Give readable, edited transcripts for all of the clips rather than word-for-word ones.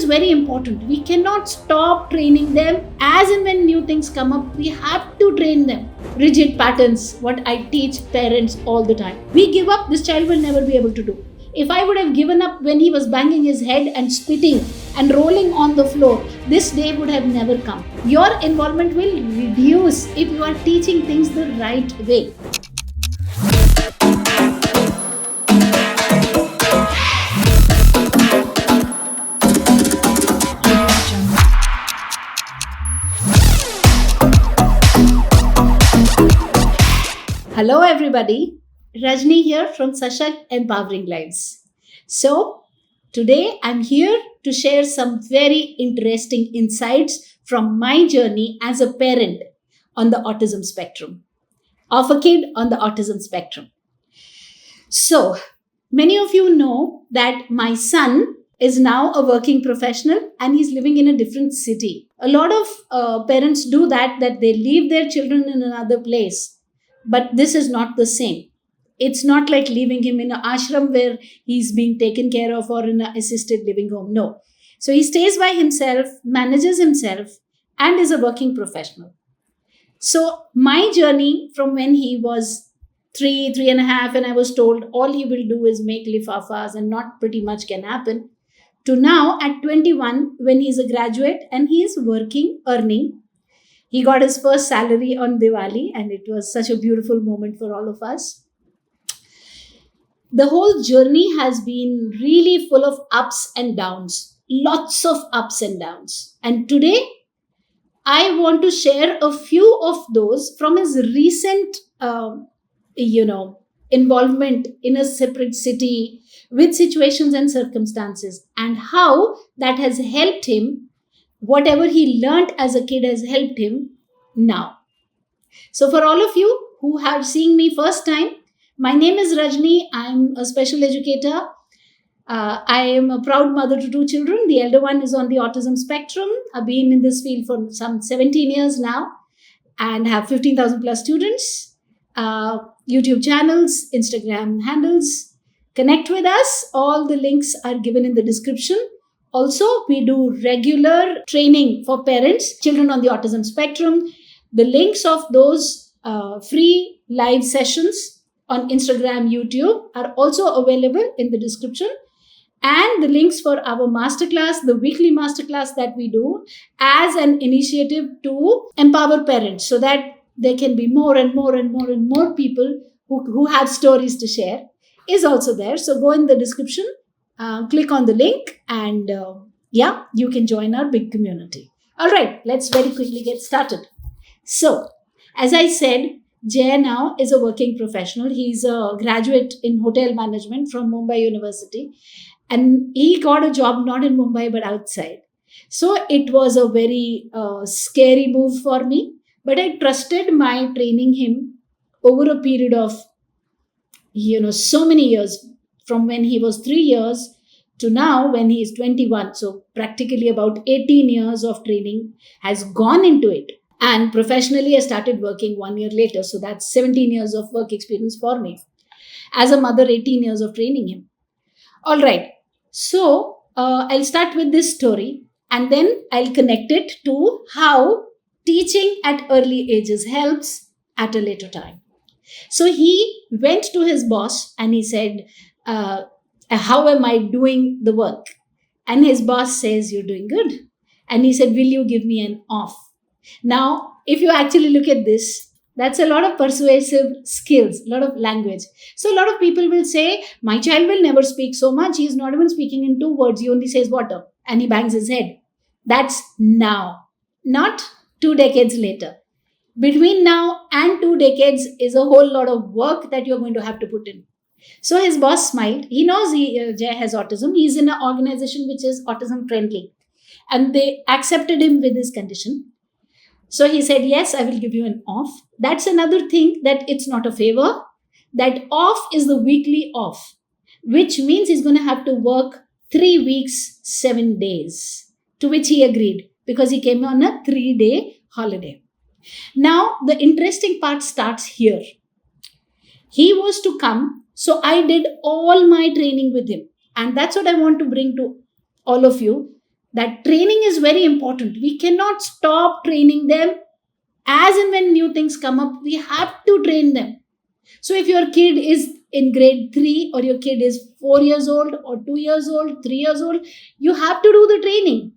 is very important. We cannot stop training them. As and when new things come up, we have to train them. Rigid patterns, what I teach parents all the time. We give up, this child will never be able to do. If I would have given up when he was banging his head and spitting and rolling on the floor, this day would have never come. Your involvement will reduce if you are teaching things the right way. Hello everybody, Rajni here from Sashakt Empowering Lives. So today I'm here to share some very interesting insights from my journey as a parent on the autism spectrum, of a kid on the autism spectrum. So many of you know that my son is now a working professional and he's living in a different city. A lot of parents do that they leave their children in another place. But this is not the same. It's not like leaving him in an ashram where he's being taken care of or in an assisted living home. No. So he stays by himself, manages himself, and is a working professional. So my journey from when he was 3.5, and I was told all he will do is make lifafas and not pretty much can happen, to now at 21 when he's a graduate and he is working, earning. He got his first salary on Diwali and it was such a beautiful moment for all of us. The whole journey has been really full of ups and downs, lots of ups and downs. And today, I want to share a few of those from his recent, involvement in a separate city with situations and circumstances and how that has helped him. Whatever he learned as a kid has helped him now. So for all of you who have seen me first time, my name is Rajni. I'm a special educator. I am a proud mother to 2 children. The elder one is on the autism spectrum. I've been in this field for some 17 years now and have 15,000 plus students, YouTube channels, Instagram handles. Connect with us. All the links are given in the description. Also, we do regular training for parents, children on the autism spectrum. The links of those free live sessions on Instagram, YouTube are also available in the description. And the links for our masterclass, the weekly masterclass that we do as an initiative to empower parents so that there can be more and more and more and more people who have stories to share is also there. So go in the description. Click on the link and you can join our big community. All right, let's very quickly get started. So, as I said, Jay now is a working professional. He's a graduate in hotel management from Mumbai University. And he got a job not in Mumbai but outside. So, it was a very scary move for me. But I trusted my training him over a period of, so many years. From when he was 3 years to now when he is 21. So practically about 18 years of training has gone into it. And professionally, I started working 1 year later. So that's 17 years of work experience for me. As a mother, 18 years of training him. All right. So I'll start with this story and then I'll connect it to how teaching at early ages helps at a later time. So he went to his boss and he said, how am I doing the work? And his boss says, you're doing good. And he said, will you give me an off? Now, if you actually look at this, that's a lot of persuasive skills, a lot of language. So a lot of people will say, my child will never speak so much. He's not even speaking in 2 words. He only says water and he bangs his head. That's now, not 2 decades later. Between now and 2 decades is a whole lot of work that you're going to have to put in. So his boss smiled. He knows Jay has autism. He's in an organization which is autism friendly. And they accepted him with his condition. So he said, yes, I will give you an off. That's another thing that it's not a favor. That off is the weekly off, which means he's going to have to work 3 weeks, 7 days, to which he agreed because he came on a 3-day holiday. Now, the interesting part starts here. He was to come. So I did all my training with him. And that's what I want to bring to all of you. That training is very important. We cannot stop training them. As and when new things come up, we have to train them. So if your kid is in grade 3 or your kid is 4 years old or 2 years old, 3 years old, you have to do the training.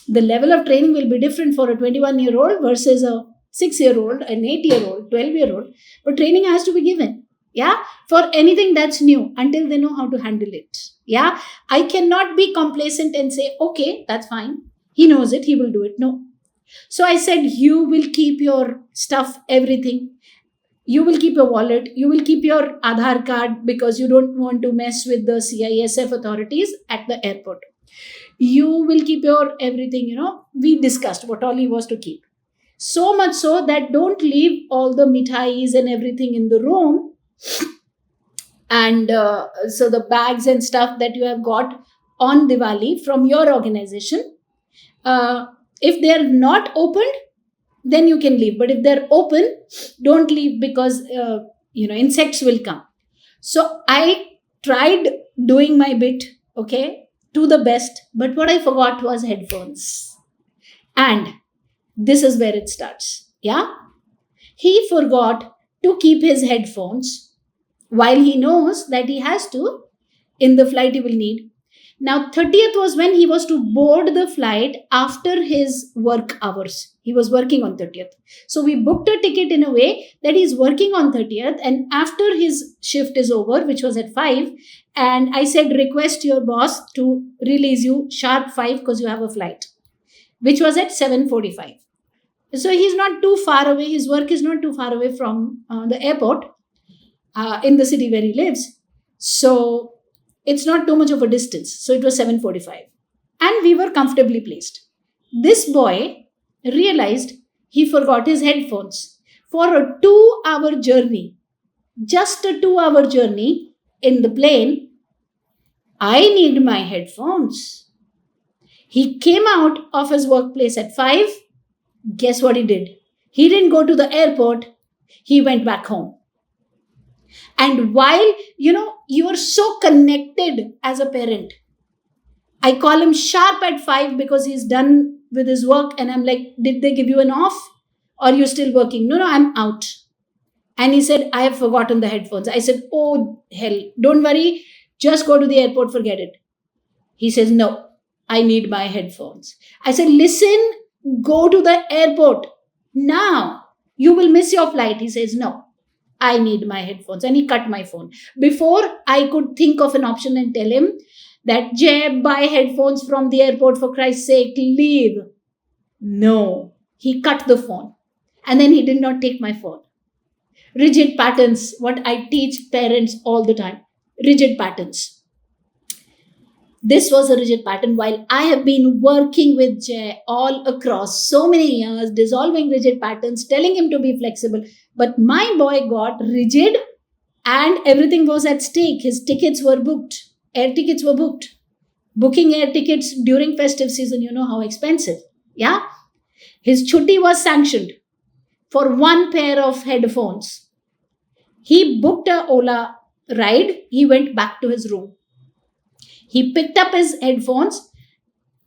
The level of training will be different for a 21-year-old versus a 6-year-old, an 8-year-old, 12-year-old. But training has to be given. Yeah. For anything that's new until they know how to handle it. Yeah. I cannot be complacent and say, okay, that's fine. He knows it. He will do it. No. So I said, you will keep your stuff, everything. You will keep your wallet. You will keep your Aadhaar card because you don't want to mess with the CISF authorities at the airport. You will keep your everything, we discussed what all he was to keep. So much so that don't leave all the mithais and everything in the room. And so the bags and stuff that you have got on Diwali from your organization, if they're not opened, then you can leave. But if they're open, don't leave because, insects will come. So I tried doing my bit, okay, to the best. But what I forgot was headphones. And this is where it starts. Yeah. He forgot to keep his headphones while he knows that he has to. In the flight, he will need. Now, 30th was when he was to board the flight after his work hours. He was working on 30th. So we booked a ticket in a way that he's working on 30th. And after his shift is over, which was at 5, and I said, request your boss to release you sharp 5 because you have a flight, which was at 7:45. So he's not too far away. His work is not too far away from the airport in the city where he lives. So it's not too much of a distance. So it was 7:45. And we were comfortably placed. This boy realized he forgot his headphones. For a 2-hour journey, just a 2-hour journey in the plane, I need my headphones. He came out of his workplace at 5. Guess what he did? He didn't go to the airport. He went back home. And while, you are so connected as a parent, I call him sharp at 5 because he's done with his work. And I'm like, did they give you an off? Or are you still working? No, I'm out. And he said, I have forgotten the headphones. I said, oh, hell, don't worry. Just go to the airport, forget it. He says, no, I need my headphones. I said, listen, go to the airport now. You will miss your flight. He says, no, I need my headphones. And he cut my phone. Before I could think of an option and tell him that, Jay, buy headphones from the airport, for Christ's sake, leave. No, he cut the phone. And then he did not take my phone. Rigid patterns, what I teach parents all the time. Rigid patterns. This was a rigid pattern while I have been working with Jay all across so many years, dissolving rigid patterns, telling him to be flexible. But my boy got rigid and everything was at stake. His tickets were booked. Air tickets were booked. Booking air tickets during festive season, you know how expensive. Yeah. His chutti was sanctioned for one pair of headphones. He booked a Ola ride. He went back to his room. He picked up his headphones.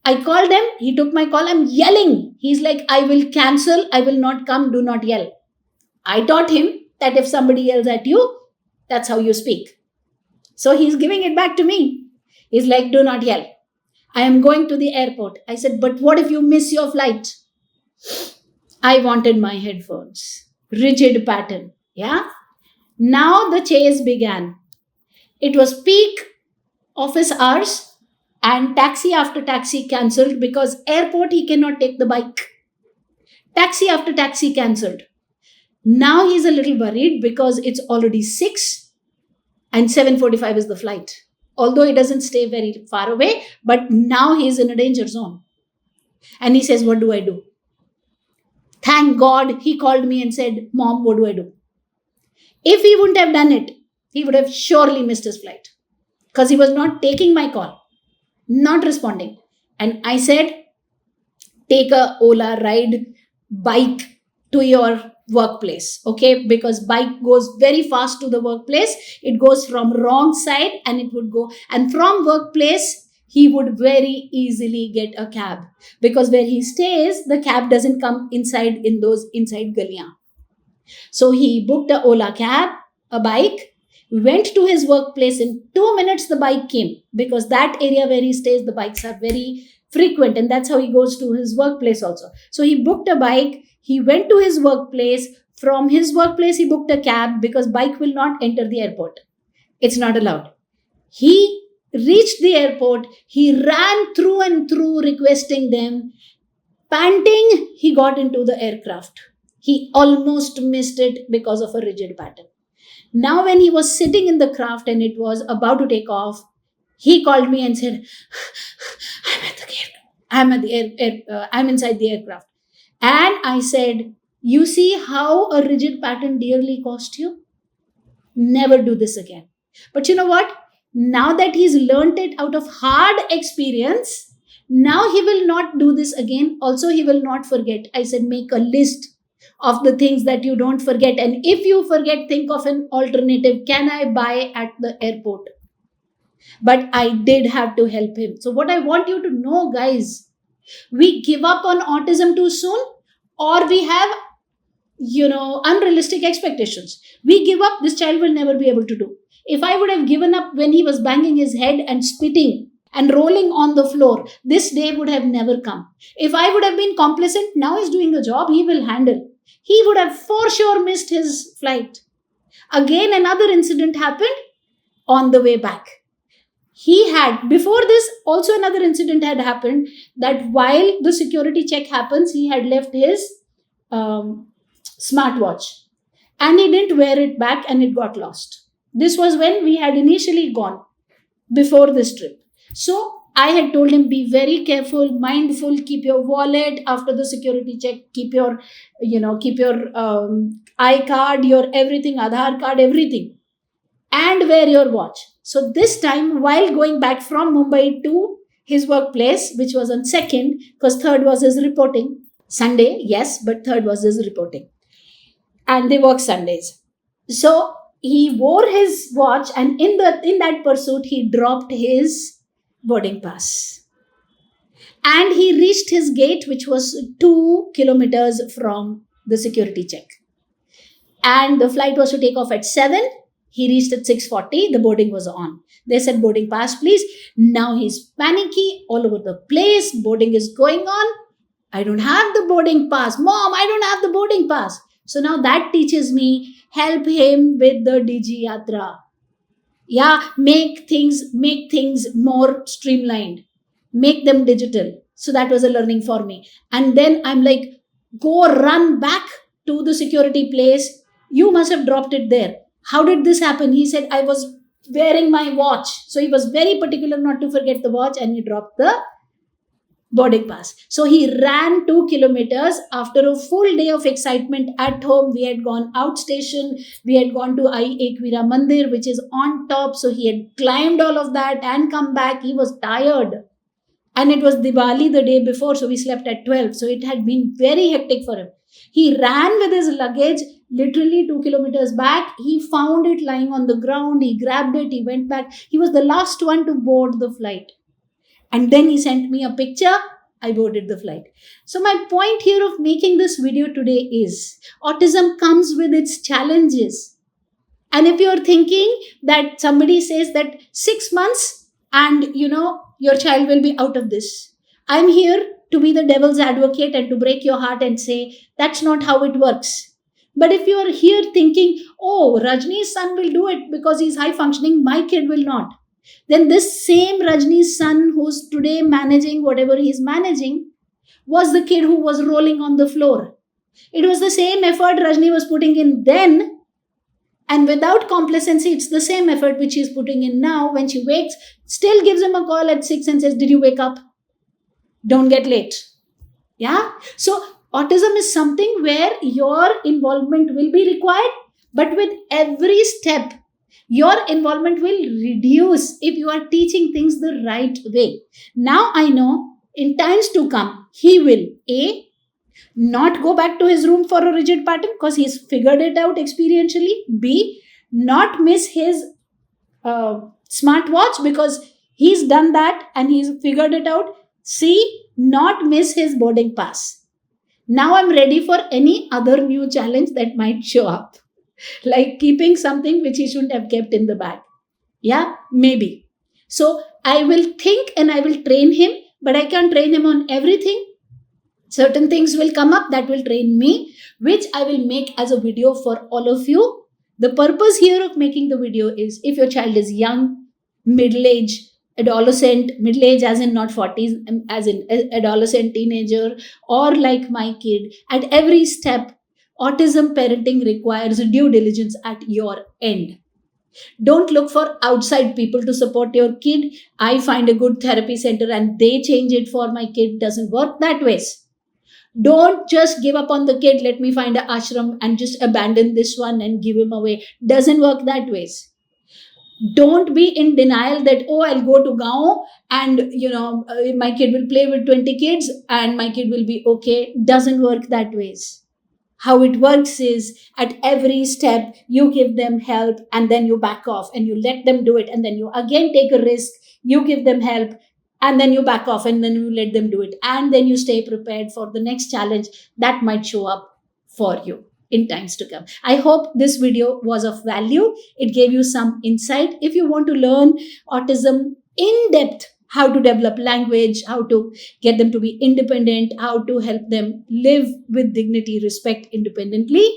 I called him. He took my call. I'm yelling. He's like, I will cancel. I will not come. Do not yell. I taught him that if somebody yells at you, that's how you speak. So he's giving it back to me. He's like, do not yell. I am going to the airport. I said, but what if you miss your flight? I wanted my headphones. Rigid pattern. Yeah. Now the chase began. It was peak office hours and taxi after taxi cancelled because airport he cannot take the bike. Taxi after taxi cancelled. Now he's a little worried because it's already 6 and 7:45 is the flight. Although he doesn't stay very far away, but now he's in a danger zone. And he says, what do I do? Thank God he called me and said, Mom, what do I do? If he wouldn't have done it, he would have surely missed his flight because he was not taking my call, not responding. And I said, take a Ola ride, bike to your workplace, okay? Because bike goes very fast to the workplace. It goes from wrong side and it would go. And from workplace, he would very easily get a cab, because where he stays, the cab doesn't come inside in those inside galiyan. So he booked a Ola cab, a bike, went to his workplace. In 2 minutes, the bike came, because that area where he stays, the bikes are very frequent, and that's how he goes to his workplace also. So he booked a bike, he went to his workplace. From his workplace, he booked a cab, because bike will not enter the airport. It's not allowed. He reached the airport, he ran through and through requesting them. Panting, he got into the aircraft. He almost missed it because of a rigid pattern. Now, when he was sitting in the craft and it was about to take off, he called me and said, "I'm at the air. I'm inside the aircraft." And I said, "You see how a rigid pattern dearly cost you? Never do this again." But you know what? Now that he's learnt it out of hard experience, now he will not do this again. Also, he will not forget. I said, make a list of the things that you don't forget. And if you forget, think of an alternative. Can I buy at the airport? But I did have to help him. So, what I want you to know, guys, we give up on autism too soon, or we have unrealistic expectations. We give up, this child will never be able to do. If I would have given up when he was banging his head and spitting and rolling on the floor, this day would have never come. If I would have been complacent, now he's doing a job he will handle, he would have for sure missed his flight. Again, another incident happened on the way back. He had, before this, also another incident had happened, that while the security check happens, he had left his smartwatch and he didn't wear it back and it got lost. This was when we had initially gone, before this trip. So I had told him, be very careful, mindful, keep your wallet after the security check, keep your iCard, your everything, Aadhaar card, everything, and wear your watch. So this time, while going back from Mumbai to his workplace, which was on 2nd, because 3rd was his reporting, Sunday, yes, but 3rd was his reporting. And they work Sundays. So he wore his watch, and in that pursuit, he dropped his boarding pass. And he reached his gate, which was 2 kilometers from the security check. And the flight was to take off at 7. He reached at 6:40. The boarding was on. They said, "Boarding pass, please." Now he's panicky all over the place. Boarding is going on. "I don't have the boarding pass. Mom, I don't have the boarding pass." So now that teaches me, help him with the Digi Yatra. Yeah, make things more streamlined. Make them digital. So that was a learning for me. And then I'm like, go run back to the security place. "You must have dropped it there. How did this happen?" He said, "I was wearing my watch." So he was very particular not to forget the watch, and he dropped the boarding pass. So he ran 2 kilometers after a full day of excitement at home. We had gone outstation. We had gone to Ekvira Mandir, which is on top. So he had climbed all of that and come back. He was tired. And it was Diwali the day before. So we slept at 12. So it had been very hectic for him. He ran with his luggage literally 2 kilometers back. He found it lying on the ground. He grabbed it. He went back. He was the last one to board the flight. And then he sent me a picture. I boarded the flight. So my point here of making this video today is, autism comes with its challenges. And if you're thinking that somebody says that 6 months and your child will be out of this, I'm here to be the devil's advocate and to break your heart and say that's not how it works. But if you are here thinking, "Oh, Rajni's son will do it because he's high functioning, my kid will not," then this same Rajni's son who's today managing whatever he's managing was the kid who was rolling on the floor. It was the same effort Rajni was putting in then, and without complacency, it's the same effort which she's putting in now. When she wakes, still gives him a call at 6 and says, "Did you wake up? Don't get late." Yeah. So autism is something where your involvement will be required, but with every step, your involvement will reduce if you are teaching things the right way. Now I know in times to come, he will not go back to his room for a rigid pattern because he's figured it out experientially. B, not miss his smartwatch because He's done that and he's figured it out. See, not miss his boarding pass. Now I'm ready for any other new challenge that might show up, like keeping something which he shouldn't have kept in the bag. Yeah, maybe. So I will think and I will train him, but I can't train him on everything. Certain things will come up that will train me, which I will make as a video for all of you. The purpose here of making the video is if your child is young, middle age, adolescent, middle age as in not 40s, as in adolescent, teenager, or like my kid, at every step, autism parenting requires due diligence at your end. Don't look for outside people to support your kid. I find a good therapy center and they change it for my kid. Doesn't work that way. Don't just give up on the kid. Let me find an ashram and just abandon this one and give him away. Doesn't work that way. Don't be in denial that, oh, I'll go to Gaon and, my kid will play with 20 kids and my kid will be okay. Doesn't work that way. How it works is at every step, you give them help and then you back off and you let them do it. And then you again take a risk, you give them help and then you back off and then you let them do it. And then you stay prepared for the next challenge that might show up for you in times to come. I hope this video was of value. It gave you some insight. If you want to learn autism in depth, how to develop language, how to get them to be independent, how to help them live with dignity, respect independently,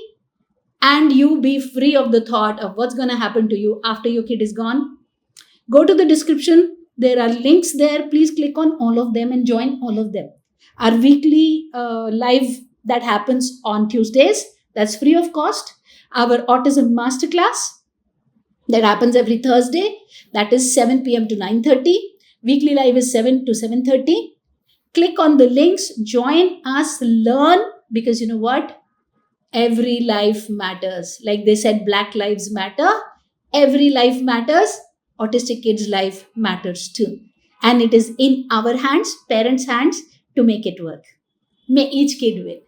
and you be free of the thought of what's going to happen to you after your kid is gone, go to the description. There are links there. Please click on all of them and join all of them. Our weekly live that happens on Tuesdays, that's free of cost. Our autism masterclass that happens every Thursday, that is 7 p.m. to 9:30. Weekly live is 7 to 7:30. Click on the links, join us, learn, because you know what? Every life matters. Like they said, Black Lives Matter. Every life matters. Autistic kids' life matters too. And it is in our hands, parents' hands, to make it work. May each kid win.